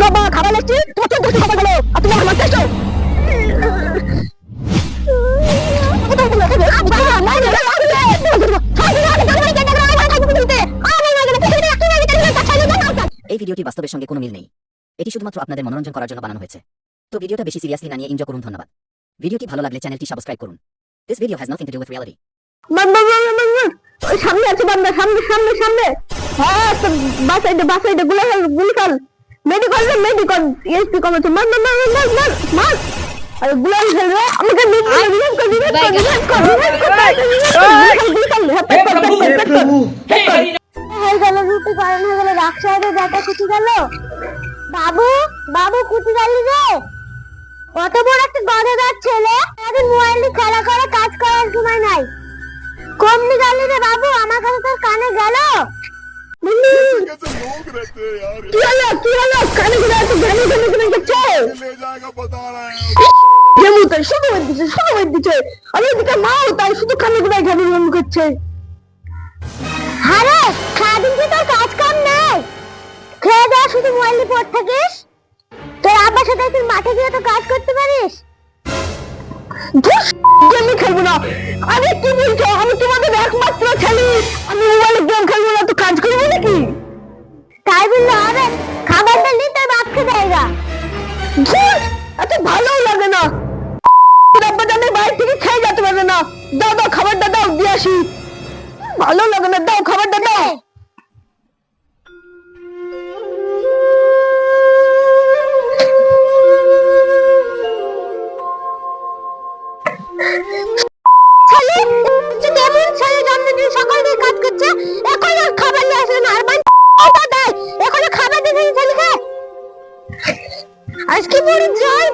বাবা খাবার লাগছে তোমাকে দুটো কথা বলো আর তুমি আমার মারতে আসছো এই ভিডিওটি বাস্তবের সঙ্গে কোনো মিল নেই। এটি শুধুমাত্র আপনাদের মনোরঞ্জন করার জন্য বানানো হয়েছে। তো ভিডিওটা বেশি সিরিয়াসলি না নিয়ে এনজয় করুন। ধন্যবাদ। ভিডিওটি ভালো লাগলে চ্যানেলটি সাবস্ক্রাইব করুন। This video has nothing to do with reality. সামনে আছে বান্দা, সামনে সামনে সামনে। হ্যাঁ বাসাইডে গুলাল মেডিকল এসপি কমেছে মার আরে গুলাল খেলবে আমাকে রুটি কারণ হয়ে গেল রাক্ষসাদের ব্যাটা কুটি গেল বাবু কুটি গেল রে কত বড় একটা গড়েদার ছেলে সারাদিন মোবাইল নিয়ে খেলা করে কাজ করার সময় নাই কমনি গেল রে বাবু আমার কাছে তোর কানে গেল কি হলো কানে গেলে তো ঘেমে গেছে ले जाएगा बता रहा है যেমন শুধু দিচ্ছে আমি এদিকে মাও তাই শুধু কানে গেলে ঘেমে করছে আরে সারাদিন কি তোর কাজ কাম নেই খেয়ে যা শুধু মোবাইল নিয়ে পড়ে থাকিস তোর আব্বার সাথে তুই মাঠে গিয়ে তো কাজ করতে পারিস গেম খেলবো না আরে কি বলছো আমি তোমাদের একমাত্র ছেলে আমি মোবাইলে গেম খেলবো না তো কাজ করবো নাকি তাই বললে হবে খাবারটা নিয়ে তোর বাপ খেয়ে দেয়গা এত ভালো লাগে না আব্বা জানে বাইরে থেকে খেয়ে যেতে পারবে না দাও খাবারটা দাও দিয়ে আসি ভালো লাগে না দাও খাবারটা দাও আজকে বড় জয়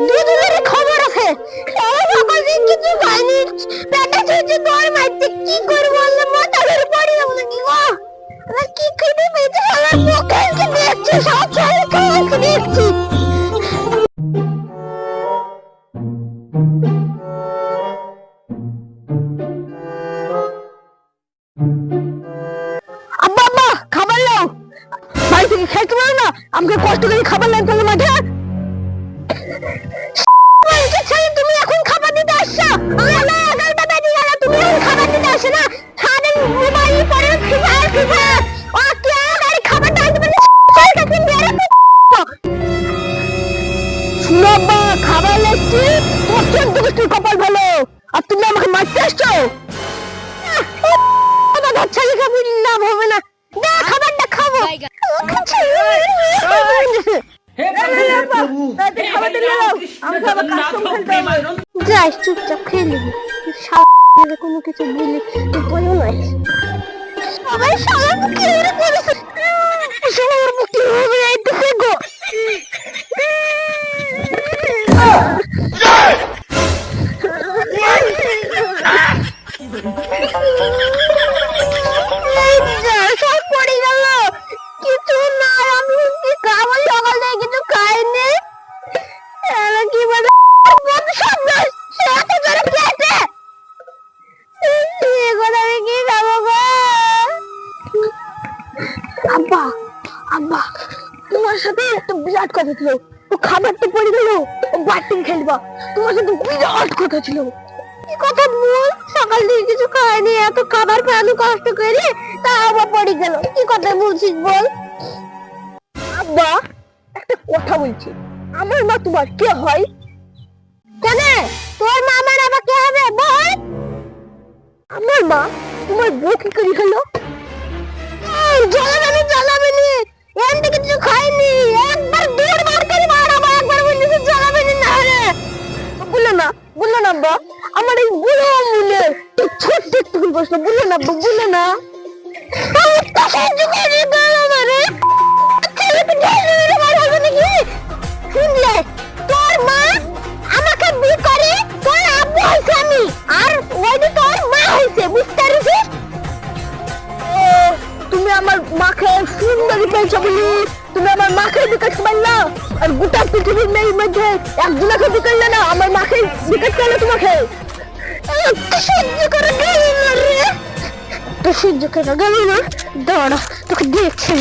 দুধের খবর আছে সকালে কিছু খাইনি পেটে চলছে তোর মাইতে কি করবো বললে মাথার পড়ে যাবো নাকি গো আর কি খেতে পেয়েছে আমার মুখে কি দেখছি সব ছেলে খাওয়া দেখছি আব্বা খাবার নাও ভাই তুমি খেতে পারো না আমাকে কষ্ট করে খাবার লাইন করলে মাঠে তুমি এখন খাবার দিতে আসছো বেলা 11টা বেজে গেল তুমি এখন খাবার দিতে আসো না সারাদিন মোবাইল পরে ফিফা ও কে আর খাবার দাইতে পারলে কলটা কিন বের বাবা খাবার লাগছে তোর চোদ্দ গোষ্ঠীর কপাল ভালো আর তুমি আমাকে মারতে আসছো দাদা ছেলে খাবি লাভ হবে না দে খাবারটা খাবো যাই চুপচাপ খেয়ে নিবি কোনো কিছু বলি উপায়ও নাই সবাই সবার মুখে করেছে সবার মুখে হবে এইটুকু গো সব পড়ে গেল কিছু না আমি খাবার সকাল থেকে কিছু খাইনি কি বলে আব্বা তোমার সাথে একটা বিরাট কথা ছিল ও খাবার তো পড়ে গেল ও বাটিং খেলবা তোমার সাথে বিরাট কথা ছিল কি কথা বল সকাল থেকে কিছু খাইনি এত খাবার খাওয়ানো কষ্ট করে তা আবার পড়ে গেল কি কথা বলছিস বল আব্বা একটা কথা বলছি আমার মা তোমার কে হয় কেন তোর মা আমার আবার কে হবে বল আমার মা তোমার বউ কি করে হলো জ্বালাবেনি এর থেকে কিছু খাইনি একবার দূর বার করে মার আবার একবার বলছিস জ্বালাবেনি না রে বললো না আব্বা আমার এই বুড়ো মনে ছোট্ট একটু প্রশ্ন বললো না আব্বা বললো না সাহায্য করে গেল আমারে ছেলেকে ঢেলে মার হবে নাকি শুনলে তোর মা আমাকে বিয়ে করে তোর আব্বু হইছে আমি আর ওইটা তোর মা হইছে বুঝতে পারছিস তুমি আমার মাকে সুন্দরী পেয়েছো বলি তুমি আমার মাকে বিকাশ পারলা আর গোটা পৃথিবীর মেয়ের মধ্যে একজনকে বিকাশ না আমার মাকে বিকাশ করলো তোমাকে সহ্য করে গেল না রে তো সহ্য করে গেল না দাঁড়া তোকে দেখছি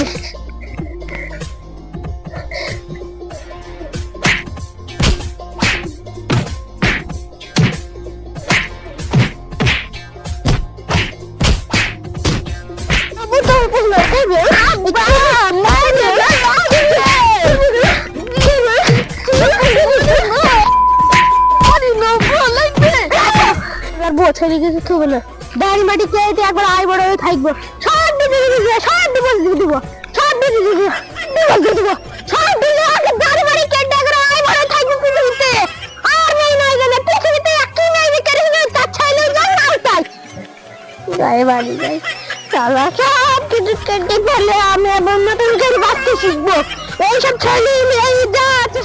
ছেড়ে কিছু থুবে না দাঁড়ি মাটি খেয়ে একবার আই বড় হয়ে থাকবো সব দিদি সব দিব সব দিদি দিব সব দিদি আগে দাঁড়ি মাটি কেটে একবার আই বড় থাকবো পৃথিবীতে আর নেই নাই জানে পৃথিবীতে একই নাই যে কেটে তার ছাইলে জান না তাই গায়ে বাড়ি যাই চালা সব কিছু কেটে ফেলে আমি আবার নতুন করে বাঁচতে শিখবো এইসব ছেলে মেয়ে যা আছে